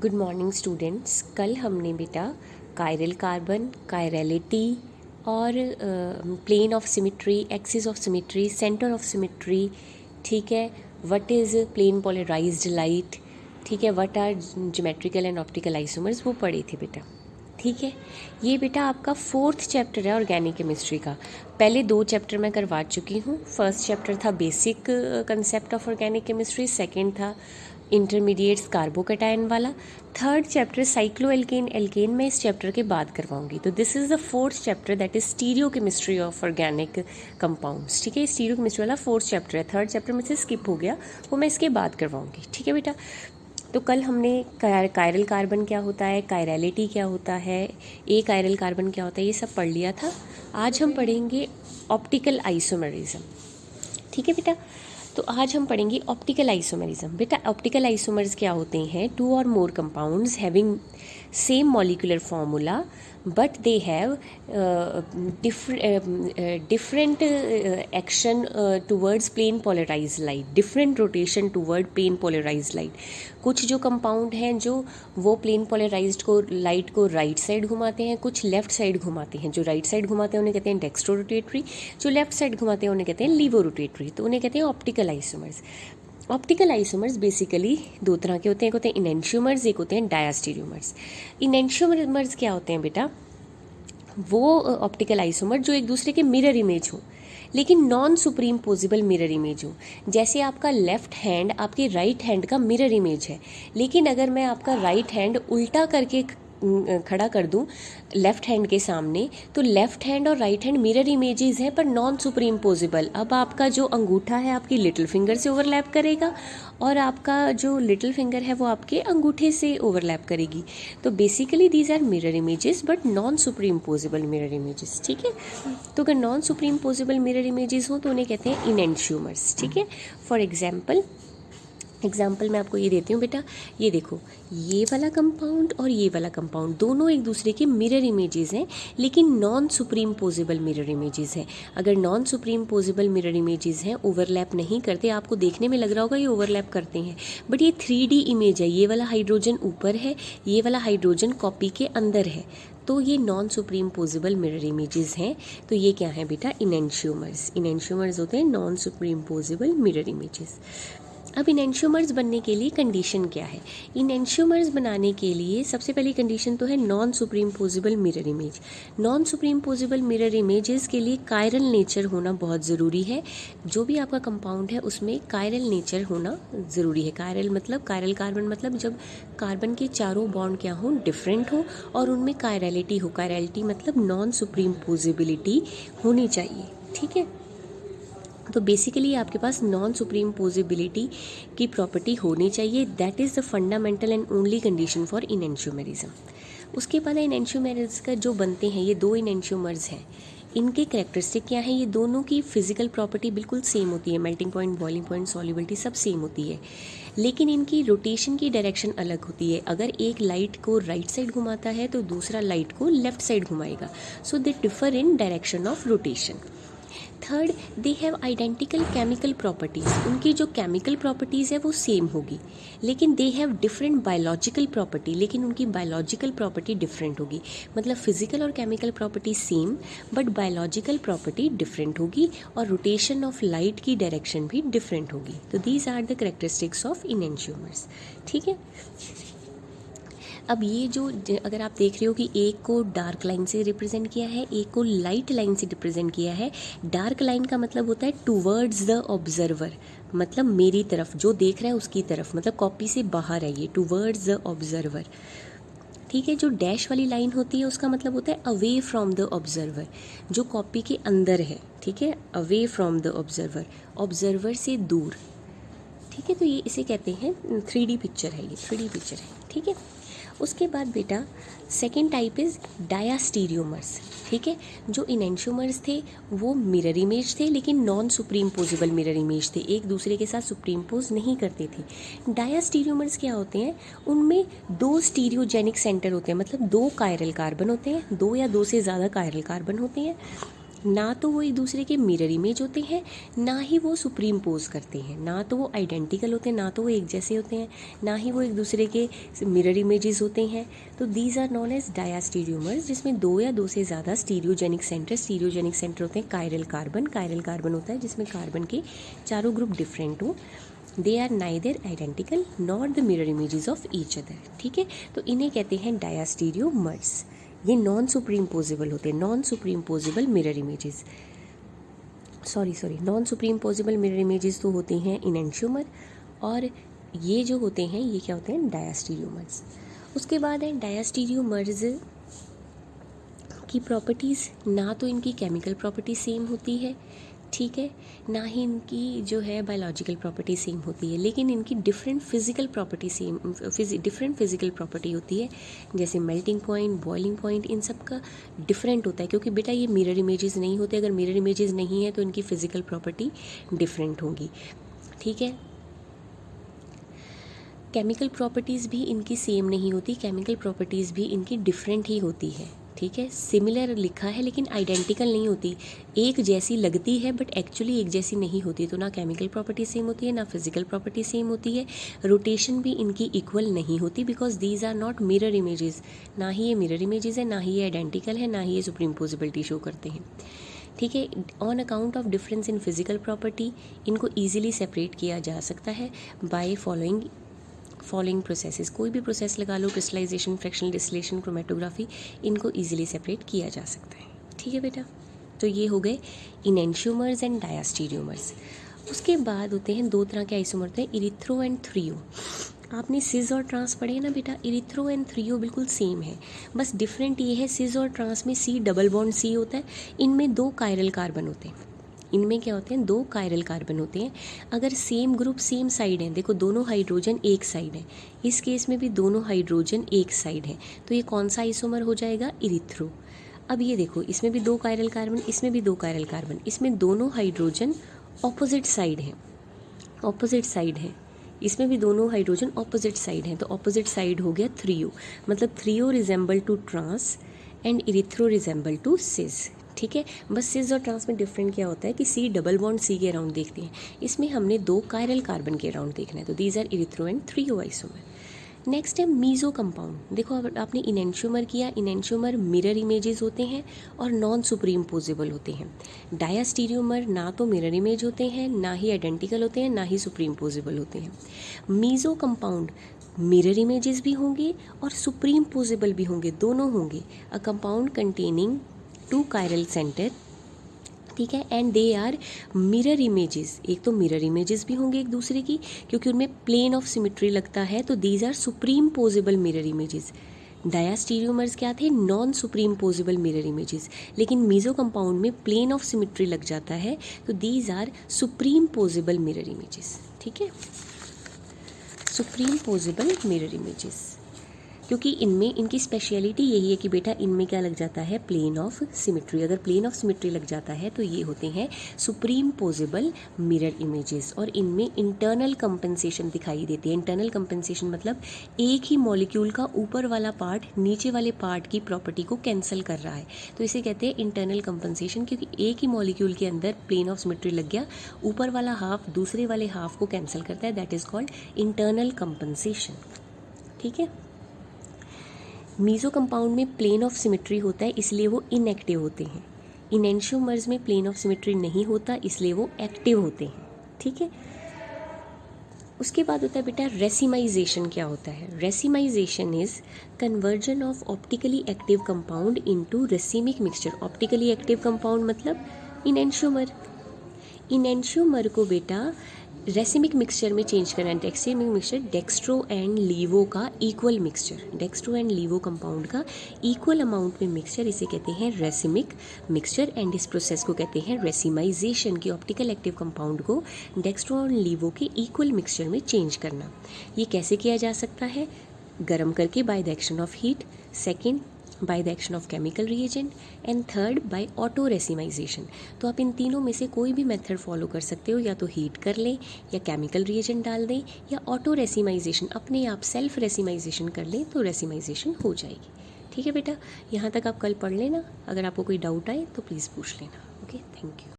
Good morning students. कल हमने बेटा कायरल कार्बन, कायरलिटी और plane of symmetry, axis of symmetry, centre of symmetry, ठीक है, what is plane polarized light, ठीक है, what are geometrical and optical isomers, वो पढ़े थे बेटा। ठीक है, ये बेटा आपका 4th चैप्टर है ऑर्गेनिक केमिस्ट्री का। पहले 2 चैप्टर मैं करवा चुकी हूँ। फर्स्ट चैप्टर था basic concept of organic chemistry, second था इंटरमीडिएट्स कार्बोकैटायन वाला, third chapter cyclo alkene alkene मैं इस चैप्टर के बाद करवाऊंगी। तो this is the 4th chapter, that is stereo chemistry of organic compounds. ठीक है, स्टीरियो केमिस्ट्री वाला 4th चैप्टर है, थर्ड चैप्टर में से स्किप हो गया, वो मैं इसके बाद करवाऊंगी। ठीक है बेटा, तो कल हमने कायरल कार्बन क्या होता है, कायरलिटी क्या होता है, ए कायरल कार्बन क्या होता है, ये सब पढ़ लिया था। आज हम पढ़ेंगे ऑप्टिकल आइसोमरिज्म। ठीक है बेटा, तो आज हम पढ़ेंगे ऑप्टिकल आइसोमरिज्म। बेटा ऑप्टिकल आइसोमर्स क्या होते हैं? 2 और more compounds having same molecular formula but they have different action towards plane polarized light, different rotation toward plane polarized light। कुछ जो कंपाउंड हैं जो वो प्लेन पोलराइज्ड को लाइट को राइट साइड घुमाते हैं, कुछ लेफ्ट साइड घुमाते हैं। जो राइट साइड घुमाते हैं उन्हें कहते हैं डेक्स्ट्रो रोटेटरी, जो लेफ्ट साइड घुमाते हैं उन्हें कहते हैं लीवो रोटेटरी। तो उन्हें कहते हैं optical isomers. Optical isomers basically 2 तरह के होते हैं, एक होते हैं इनेंशियोमर्स, एक होते हैं डायास्टीरियोमर्स। इनेंशियोमर्स क्या होते हैं बेटा? वो ऑप्टिकल आइसोमर जो एक दूसरे के मिरर इमेज हो, लेकिन non superimposable mirror image हो। जैसे आपका लेफ्ट हैंड आपके राइट हैंड का मिरर इमेज है, लेकिन अगर मैं आपका राइट हैंड उल्टा करके खड़ा कर दूं लेफ्ट हैंड के सामने, तो लेफ्ट हैंड और राइट हैंड मिरर इमेजेस हैं पर नॉन सुप्रीम पोजिबल। अब आपका जो अंगूठा है आपकी लिटिल फिंगर से ओवरलैप करेगा और आपका जो लिटिल फिंगर है वो आपके अंगूठे से ओवरलैप करेगी। तो basically these are mirror images but non superimposable mirror images. ठीक है, तो अगर non superimposable mirror images हों तो उन्हें कहते हैं इनेंशियोमर्स। ठीक है, फॉर एग्जाम्पल मैं आपको ये देती हूँ बेटा, ये देखो, ये वाला कंपाउंड और ये वाला कंपाउंड दोनों एक दूसरे के मिरर इमेजेस हैं, लेकिन non superimposable mirror images हैं। अगर non superimposable mirror images हैं, ओवरलैप नहीं करते, आपको देखने में लग रहा होगा ये ओवरलैप करते हैं, बट ये 3D इमेज है। ये वाला हाइड्रोजन ऊपर है, ये वाला हाइड्रोजन कॉपी के अंदर है, तो ये non superimposable mirror images हैं। तो ये क्या है बेटा? इनेंशियोमर्स। इनेंशियोमर्स होते हैं non superimposable mirror images. अब इनेंशियोमर्स बनने के लिए कंडीशन क्या है? इनेंशियोमर्स बनाने के लिए सबसे पहली कंडीशन तो है non superimposable mirror image. Non superimposable mirror images के लिए कायरल नेचर होना बहुत ज़रूरी है। जो भी आपका कंपाउंड है उसमें कायरल नेचर होना ज़रूरी है। कायरल मतलब कायरल कार्बन मतलब जब कार्बन के चारों बॉन्ड क्या हों, डिफरेंट हो और उनमें कायरलिटी हो। कायरलिटी मतलब नॉन सुप्रीम पोजिबिलिटी होनी चाहिए। ठीक है, तो बेसिकली आपके पास नॉन सुप्रीम पोजिबिलिटी की प्रॉपर्टी होनी चाहिए। That is the fundamental and only condition for enantiomerism. उसके बाद इनेंशियोमर्स का जो बनते हैं, ये 2 इनेंशियोमर्स हैं, इनके कैरेक्टरिस्टिक क्या है? ये दोनों की फिजिकल प्रॉपर्टी बिल्कुल सेम होती है, melting point, boiling point, solubility सब सेम होती है, लेकिन इनकी रोटेशन की डायरेक्शन अलग होती है। अगर एक लाइट को राइट साइड घुमाता है तो दूसरा लाइट को लेफ्ट साइड घुमाएगा। So they differ in direction of rotation. Third, they have identical chemical properties. उनकी जो केमिकल प्रॉपर्टीज़ है वो सेम होगी, लेकिन they have different biological property, लेकिन उनकी बायोलॉजिकल प्रॉपर्टी डिफरेंट होगी। मतलब फिजिकल और chemical property same but biological property different होगी, और रोटेशन ऑफ लाइट की डायरेक्शन भी डिफरेंट होगी। तो these are the characteristics of enantiomers. ठीक है, अब ये जो अगर आप देख रहे हो कि एक को डार्क लाइन से रिप्रेजेंट किया है, एक को लाइट लाइन से रिप्रेजेंट किया है। डार्क लाइन का मतलब होता है टूवर्ड्स द ऑब्जर्वर, मतलब मेरी तरफ, जो देख रहा है उसकी तरफ, मतलब कॉपी से बाहर है ये, टूवर्ड्स द ऑब्जर्वर। ठीक है, जो डैश वाली लाइन होती है उसका मतलब होता है अवे फ्रॉम द ऑब्जर्वर, जो कॉपी के अंदर है। ठीक है, away from the observer, observer से दूर। ठीक है, तो ये इसे कहते हैं 3D पिक्चर है, ये 3D पिक्चर है। ठीक है, उसके बाद बेटा सेकेंड टाइप इज़ डायास्टीरियोमर्स। ठीक है, जो इनेंशियोमर्स थे वो मिरर इमेज थे, लेकिन non superimposable mirror image थे, एक दूसरे के साथ सुप्रीम पोज नहीं करते थे। डायास्टीरियोमर्स क्या होते हैं? उनमें 2 स्टीरियोजेनिक सेंटर होते हैं, मतलब 2 कायरल कार्बन होते हैं, 2 या 2 से ज़्यादा कायरल कार्बन होते हैं, ना तो वो एक दूसरे के मिरर इमेज होते हैं, ना ही वो सुप्रीम पोज करते हैं, ना तो वो आइडेंटिकल होते हैं, ना तो वो एक जैसे होते हैं, ना ही वो एक दूसरे के मिरर इमेजेस होते हैं। तो दीज आर नॉन एज डायास्टीरियोमर्स, जिसमें दो या दो से ज़्यादा स्टीरियोजेनिक सेंटर होते हैं। कायरल कार्बन होता है जिसमें कार्बन के चारों ग्रुप डिफरेंट हो। They are neither identical not the mirror images of each other. ठीक है, तो इन्हें कहते हैं डायास्टीरियोमर्स। ये नॉन सुप्रीम पोजिबल होते हैं, non superimposable mirror images. Non superimposable mirror images तो होते हैं इनेंशियोमर, और ये जो होते हैं ये क्या होते हैं, डायास्टीरियोमर्स। उसके बाद है डायास्टीरियोमर्स की प्रॉपर्टीज़, ना तो इनकी केमिकल प्रॉपर्टी सेम होती है, ठीक है, ना ही इनकी जो है बायोलॉजिकल प्रॉपर्टी सेम होती है, लेकिन इनकी डिफरेंट फिजिकल प्रॉपर्टी होती है। जैसे मेल्टिंग पॉइंट, बॉइलिंग पॉइंट, इन सब का डिफरेंट होता है, क्योंकि बेटा ये मिरर इमेजेस नहीं होते। अगर मिरर इमेजेस नहीं है तो इनकी फिजिकल प्रॉपर्टी डिफरेंट होगी। ठीक है, केमिकल प्रॉपर्टीज़ भी इनकी सेम नहीं होती, केमिकल प्रॉपर्टीज़ भी इनकी डिफरेंट ही होती है। ठीक है, सिमिलर लिखा है लेकिन आइडेंटिकल नहीं होती, एक जैसी लगती है बट एक्चुअली एक जैसी नहीं होती। तो ना केमिकल प्रॉपर्टी सेम होती है, ना फिजिकल प्रॉपर्टी सेम होती है। रोटेशन भी इनकी इक्वल नहीं होती, because these are not mirror images. ना ही ये मिरर इमेजेस है, ना ही ये आइडेंटिकल है, ना ही ये सुप्रीम पोजिबिलिटी शो करते हैं। ठीक है, on account of difference in physical property इनको ईजिली सेपरेट किया जा सकता है बाय फॉलोइंग प्रोसेसेस। कोई भी प्रोसेस लगा लो, क्रिस्टलाइजेशन, फ्रैक्शनल डिस्टिलेशन, क्रोमेटोग्राफी, इनको इजीली सेपरेट किया जा सकता है। ठीक है बेटा, तो ये हो गए इनेंशियोमर्स एंड डायास्टीरियोमर्स। उसके बाद होते हैं दो तरह के आइसोमर होते हैं, इरिथ्रो एंड थ्रियो। आपने सिज और ट्रांस पढ़े हैं ना बेटा, इरिथ्रो एंड थ्रियो बिल्कुल सेम है, बस डिफरेंट ये है सिज और ट्रांस में सी डबल बॉन्ड सी होता है, इनमें दो कायरल कार्बन होते हैं। इनमें क्या होते हैं, दो कायरल कार्बन होते हैं। अगर सेम ग्रुप सेम साइड है, देखो दोनों हाइड्रोजन एक साइड है, इस केस में भी दोनों हाइड्रोजन एक साइड है, तो ये कौन सा आइसोमर हो जाएगा, इरिथ्रो। अब ये देखो, इसमें भी दो कायरल कार्बन, इसमें भी दो कायरल कार्बन, इसमें दोनों हाइड्रोजन ऑपोजिट साइड है, इसमें भी दोनों हाइड्रोजन ऑपोजिट साइड हैं, तो ऑपोजिट साइड हो गया थ्रियो। मतलब threo resemble to trans and erythro resemble to cis. ठीक है, बस सिज और ट्रांस में डिफरेंट क्या होता है कि सी डबल बॉन्ड सी के अराउंड देखते हैं, इसमें हमने दो कायरल कार्बन के अराउंड देखना है। तो these are erythro and threo isomer. Next है मीजो कंपाउंड। देखो अब आपने इनेंशियोमर किया, इनेंशियोमर मिरर इमेजेस होते हैं और नॉन सुप्रीम पोजिबल होते हैं। डायास्टीरियोमर ना तो मिरर इमेज होते हैं, ना ही आइडेंटिकल होते हैं, ना ही सुप्रीम पोजिबल होते हैं। मीजो कंपाउंड मिरर इमेजेस भी होंगे और सुप्रीम पोजिबल भी होंगे, दोनों होंगे। A compound containing two chiral centre, ठीक है, and they are mirror images. एक तो मिरर इमेजेस भी होंगे एक दूसरे की, क्योंकि उनमें प्लेन ऑफ सिमेट्री लगता है, तो these are superimposable mirror images. Diastereomers क्या थे, non superimposable mirror images, लेकिन मीजो कंपाउंड में प्लेन ऑफ सिमेट्री लग जाता है, तो these are superimposable mirror images. ठीक है, सुप्रीम पोजिबल मिरर इमेजेस, क्योंकि इनमें इनकी स्पेशलिटी यही है कि बेटा इनमें क्या लग जाता है, प्लेन ऑफ सिमेट्री। अगर प्लेन ऑफ सिमेट्री लग जाता है तो ये होते हैं सुप्रीम पोजिबल मिरर इमेजेस, और इनमें इंटरनल कंपनसेशन दिखाई देती है। इंटरनल कंपनसेशन मतलब एक ही मॉलिक्यूल का ऊपर वाला पार्ट नीचे वाले पार्ट की प्रॉपर्टी को कैंसिल कर रहा है, तो इसे कहते हैं इंटरनल कंपनसेशन, क्योंकि एक ही मॉलिक्यूल के अंदर प्लेन ऑफ सिमेट्री लग गया, ऊपर वाला हाफ दूसरे वाले हाफ को कैंसिल करता है, that is called internal compensation. ठीक है, मीजो कंपाउंड में प्लेन ऑफ सिमेट्री होता है, इसलिए वो इनएक्टिव होते हैं। इनेंशियोमर्स में प्लेन ऑफ सिमेट्री नहीं होता, इसलिए वो एक्टिव होते हैं। ठीक है, उसके बाद होता है बेटा रेसिमाइजेशन। क्या होता है, racemization is conversion of optically active compound into racemic mixture. Optically active compound मतलब इनेंशियोमर। इनेंशियोमर को बेटा रेसिमिक मिक्सचर में चेंज करना है। Racemic mixture dextro and laevo का equal mixture, dextro and laevo compound का इक्वल अमाउंट में mixture, इसे कहते हैं रेसिमिक मिक्सचर। एंड इस प्रोसेस को कहते हैं रेसिमाइजेशन, की ऑप्टिकल एक्टिव कंपाउंड को डेक्स्ट्रो एंड लीवो के इक्वल मिक्सचर में चेंज करना। ये कैसे किया जा सकता है, गर्म करके by the action of heat, second by the action of chemical reagent, and third by auto racemisation. तो आप इन तीनों में से कोई भी मेथड फॉलो कर सकते हो, या तो हीट कर लें, या केमिकल रिएजेंट डाल दें, या ऑटो रेसिमाइजेशन अपने आप सेल्फ रेसिमाइजेशन कर लें, तो रेसिमाइजेशन हो जाएगी। ठीक है बेटा, यहाँ तक आप कल पढ़ लेना, अगर आपको कोई डाउट आए तो प्लीज़ पूछ लेना। Okay, thank you.